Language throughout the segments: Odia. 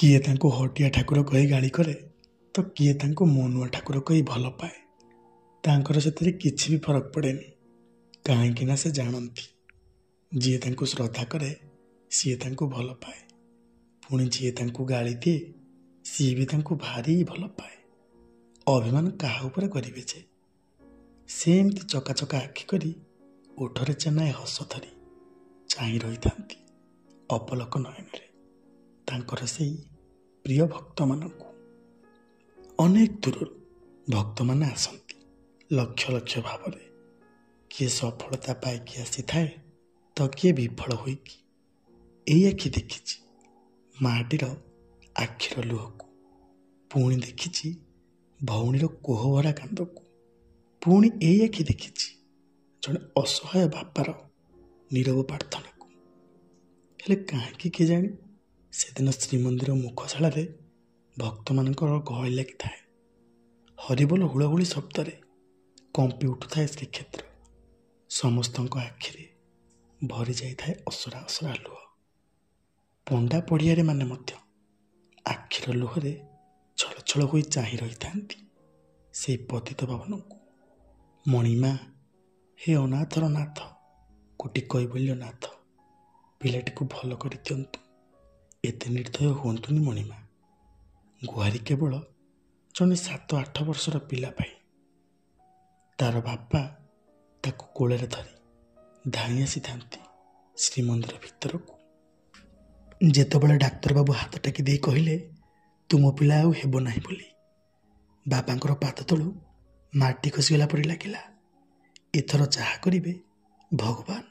କିଏ ତାଙ୍କୁ ହଟିଆ ଠାକୁର କହି ଗାଳି କରେ ତ କିଏ ତାଙ୍କୁ ମନୁଆ ଠାକୁର କହି ଭଲ ପାଏ। ତାଙ୍କର ସେଥିରେ କିଛି ବି ଫରକ ପଡ଼େନି, କାହିଁକି ନା ସେ ଜାଣନ୍ତି ଯିଏ ତାଙ୍କୁ ଶ୍ରଦ୍ଧା କରେ ସିଏ ତାଙ୍କୁ ଭଲ ପାଏ, ପୁଣି ଯିଏ ତାଙ୍କୁ ଗାଳି ଦିଏ ସିଏ ବି ତାଙ୍କୁ ଭାରି ଭଲ ପାଏ। ଅଭିମାନ କାହା ଉପରେ କରିବେ ଯେ? ସେ ଏମିତି ଚକାଚକା ଆଖି କରି ଓଠରେ ଚେନାଏ ହସ ଧରି ଚାହିଁ ରହିଥାନ୍ତି ଅପଲକ ନୟନରେ ତାଙ୍କର ସେଇ ପ୍ରିୟ ଭକ୍ତମାନଙ୍କୁ। ଅନେକ ଦୂରରୁ ଭକ୍ତମାନେ ଆସନ୍ତି ଲକ୍ଷ ଲକ୍ଷ ଭାବରେ। କିଏ ସଫଳତା ପାଇକି ଆସିଥାଏ ତ କିଏ ବିଫଳ ହୋଇକି। ଏଇ ଆଖି ଦେଖିଛି ମାଟିର ଆଖିର ଲୁହକୁ, ପୁଣି ଦେଖିଛି ଭଉଣୀର କୋହଭରା କାନ୍ଦକୁ, ପୁଣି ଏଇ ଆଖି ଦେଖିଛି ଜଣେ ଅସହାୟ ବାପାର ନୀରବ ପ୍ରାର୍ଥନାକୁ। ହେଲେ କାହିଁକି କେଜାଣି ସେଦିନ ଶ୍ରୀମନ୍ଦିର ମୁଖଶାଳାରେ ଭକ୍ତମାନଙ୍କର ଗହଳି ଲାଗିଥାଏ। ହରିବୋଲ ହୁଳହୁଳି ଶବ୍ଦରେ କମ୍ପି ଉଠୁଥାଏ ଶ୍ରୀକ୍ଷେତ୍ର। ସମସ୍ତଙ୍କ ଆଖିରେ ଭରି ଯାଇଥାଏ ଅସରା ଅସରା ଲୁହ। ପଣ୍ଡା ପଡ଼ିଆରେ ମାନେ ମଧ୍ୟ ଆଖିର ଲୁହରେ ଛଳ ଛଳ ହୋଇ ଚାହିଁ ରହିଥାନ୍ତି ସେଇ ପତିତ ପାବନକୁ। ମଣିମା, ହେ ଅନାଥର ନାଥ, କୋଟି କୈବଲ୍ୟ ନାଥ, ପିଲାଟିକୁ ଭଲ କରିଦିଅନ୍ତୁ, ଏତେ ନିର୍ଦ୍ଦୟ ହୁଅନ୍ତୁନି ମଣିମା। ଗୁହାରି କେବଳ ଜଣେ 7-8 ବର୍ଷର ପିଲା ପାଇଁ। ତାର ବାପା ତାକୁ କୋଳରେ ଧରି ଧାଇଁ ଆସିଥାନ୍ତି ଶ୍ରୀମନ୍ଦିର ଭିତରକୁ। ଯେତେବେଳେ ଡାକ୍ତରବାବୁ ହାତ ଟେକି ଦେଇ କହିଲେ ତୁମ ପିଲା ଆଉ ହେବ ନାହିଁ ବୋଲି, ବାପାଙ୍କର ପାଦ ତଳୁ ମାଟି ଖସିଗଲା ପରି ଲାଗିଲା। ଏଥର ଯାହା କରିବେ ଭଗବାନ,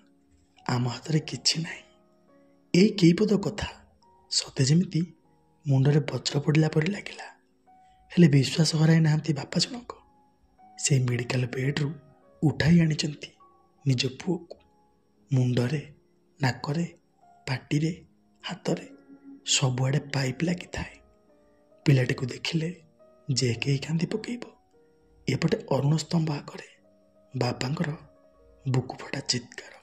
ଆମ ହାତରେ କିଛି ନାହିଁ। ଏଇ କେଇପଦ କଥା ସତେ ଯେମିତି ମୁଣ୍ଡରେ ବଜ୍ର ପଡ଼ିଲା ପରି ଲାଗିଲା। ହେଲେ ବିଶ୍ୱାସ ହରାଇ ନାହାନ୍ତି ବାପା ଜଣକ। ସେଇ ମେଡ଼ିକାଲ ବେଡ଼୍ରୁ ଉଠାଇ ଆଣିଛନ୍ତି ନିଜ ପୁଅକୁ। ମୁଣ୍ଡରେ, ନାକରେ, ପାଟିରେ, ହାତରେ ସବୁଆଡ଼େ ପାଇପ୍ ଲାଗିଥାଏ। ପିଲାଟିକୁ ଦେଖିଲେ ଯେ କେହି କାନ୍ଦି ପକେଇବ। ଏପଟେ ଅରୁଣ ସ୍ତମ୍ଭ ଆଗରେ ବାପାଙ୍କର ବୁକୁ ଫଟା ଚିତ୍କାର,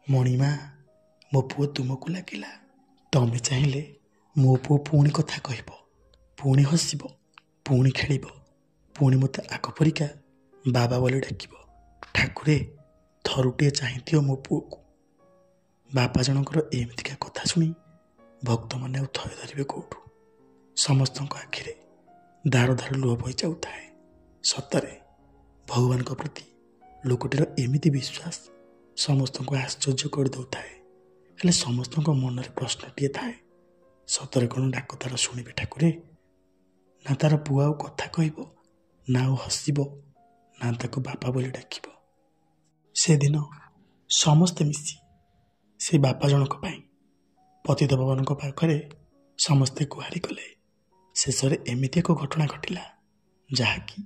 ମଣିମା, ମୋ ପୁଅ ତୁମକୁ ଲାଗିଲା। ତମେ ଚାହିଁଲେ ମୋ ପୁଅ ପୁଣି କଥା କହିବ, ପୁଣି ହସିବ, ପୁଣି ଖେଳିବ, ପୁଣି ମୋତେ ଆଗ ପରିକା ବାବା ବୋଲି ଡାକିବ। ଠାକୁରେ, ଥରୁଟିଏ ଚାହିଁଦିଅ ମୋ ପୁଅକୁ। ବାପା ଜଣଙ୍କର ଏମିତିକା କଥା ଶୁଣି ଭକ୍ତମାନେ ଆଉ ଥୟ ଧରିବେ କୋଉଠୁ? ସମସ୍ତଙ୍କ ଆଖିରେ ଧାର ଧାର ଲୁହ ବହି ଯାଉଥାଏ। ସତରେ ଭଗବାନଙ୍କ ପ୍ରତି ଲୋକଟିର ଏମିତି ବିଶ୍ୱାସ ସମସ୍ତଙ୍କୁ ଆଶ୍ଚର୍ଯ୍ୟ କରିଦେଉଥାଏ। ହେଲେ ସମସ୍ତଙ୍କ ମନରେ ପ୍ରଶ୍ନଟିଏ ଥାଏ, ସତରେ କ'ଣ ଡାକ ତାର ଶୁଣିବେ ଠାକୁରେ? ନା ତାର ପୁଅ ଆଉ କଥା କହିବ, ନା ଆଉ ହସିବ, ନା ତାକୁ ବାପା ବୋଲି ଡାକିବ? ସେଦିନ ସମସ୍ତେ ମିଶି ସେ ବାପା ଜଣକ ପାଇଁ ପତିତ ପାବନଙ୍କ ପାଖରେ ସମସ୍ତେ ଗୁହାରି କଲେ। ଶେଷରେ ଏମିତି ଏକ ଘଟଣା ଘଟିଲା ଯାହାକି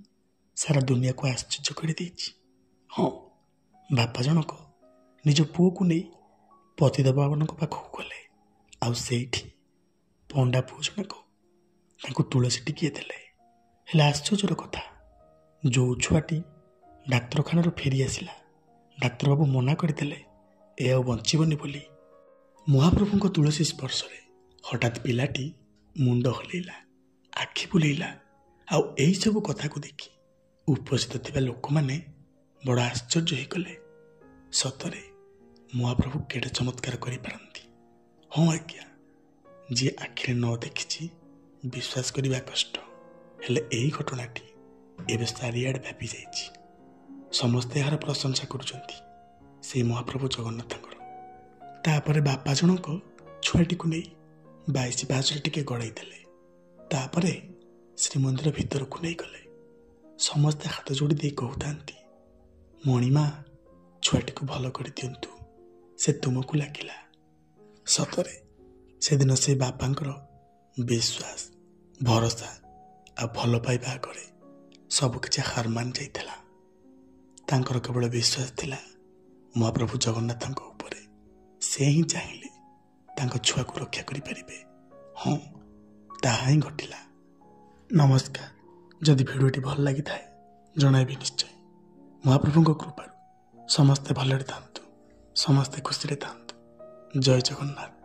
ସାରା ଦୁନିଆକୁ ଆଶ୍ଚର୍ଯ୍ୟ କରିଦେଇଛି। ହଁ, ବାପା ଜଣକ ନିଜ ପୁଅକୁ ନେଇ ପତିତ ପାବନଙ୍କ ପାଖକୁ ଗଲେ, ଆଉ ସେଇଠି ପଣ୍ଡା ପୁଅ ଜଣକ ତାଙ୍କୁ ତୁଳସୀ ଟିକିଏ ଦେଲେ। ହେଲେ ଆଶ୍ଚର୍ଯ୍ୟର କଥା, ଯେଉଁ ଛୁଆଟି ଡାକ୍ତରଖାନାରୁ ଫେରି ଆସିଲା, ଡାକ୍ତରବାବୁ ମନା କରିଦେଲେ ଏ ଆଉ ବଞ୍ଚିବନି ବୋଲି। ମହାପ୍ରଭୁଙ୍କ ତୁଳସୀ ସ୍ପର୍ଶରେ ହଠାତ୍ ପିଲାଟି ମୁଣ୍ଡ ହଲେଇଲା, ଆଖି ବୁଲେଇଲା। ଆଉ ଏହିସବୁ କଥାକୁ ଦେଖି ଉପସ୍ଥିତ ଥିବା ଲୋକମାନେ ବଡ଼ ଆଶ୍ଚର୍ଯ୍ୟ ହୋଇଗଲେ। ସତରେ ମହାପ୍ରଭୁ କେଡ଼େ ଚମତ୍କାର କରିପାରନ୍ତି। ହଁ ଆଜ୍ଞା, ଯିଏ ଆଖିରେ ନ ଦେଖିଛି ବିଶ୍ୱାସ କରିବା କଷ୍ଟ। ହେଲେ ଏହି ଘଟଣାଟି ଏବେ ଚାରିଆଡ଼େ ବ୍ୟାପି ଯାଇଛି। ସମସ୍ତେ ଏହାର ପ୍ରଶଂସା କରୁଛନ୍ତି ସେଇ ମହାପ୍ରଭୁ ଜଗନ୍ନାଥଙ୍କର। ତାପରେ ବାପା ଜଣକ ଛୁଆଟିକୁ ନେଇ 22 ପାହାଚରେ ଟିକେ ଗଡ଼େଇ ଦେଲେ। ତାପରେ ଶ୍ରୀମନ୍ଦିର ଭିତରକୁ ନେଇଗଲେ। ସମସ୍ତେ ହାତ ଯୋଡ଼ି ଦେଇ କହୁଥାନ୍ତି, ମଣିମା, ଛୁଆଟିକୁ ଭଲ କରିଦିଅନ୍ତୁ, ସେ ତୁମକୁ ଲାଗିଲା। ସତରେ ସେଦିନ ସେ ବାପାଙ୍କର ବିଶ୍ୱାସ, ଭରସା ଆଉ ଭଲ ପାଇବା ଆଗରେ ସବୁକିଛି ହାର ମାନି ଯାଇଥିଲା। ତାଙ୍କର କେବଳ ବିଶ୍ୱାସ ଥିଲା ମହାପ୍ରଭୁ ଜଗନ୍ନାଥଙ୍କ ଉପରେ। ସେ ହିଁ ଚାହିଁଲେ ତାଙ୍କ ଛୁଆକୁ ରକ୍ଷା କରିପାରିବେ। ହଁ, ତାହା ହିଁ ଘଟିଲା। ନମସ୍କାର। ଯଦି ଭିଡ଼ିଓଟି ଭଲ ଲାଗିଥାଏ ଜଣାଇବେ ନିଶ୍ଚୟ। ମହାପ୍ରଭୁଙ୍କ କୃପାରୁ ସମସ୍ତେ ଭଲରେ ଥାନ୍ତୁ, ସମସ୍ତେ ଖୁସିରେ ଥାନ୍ତୁ। ଜୟ ଜଗନ୍ନାଥ।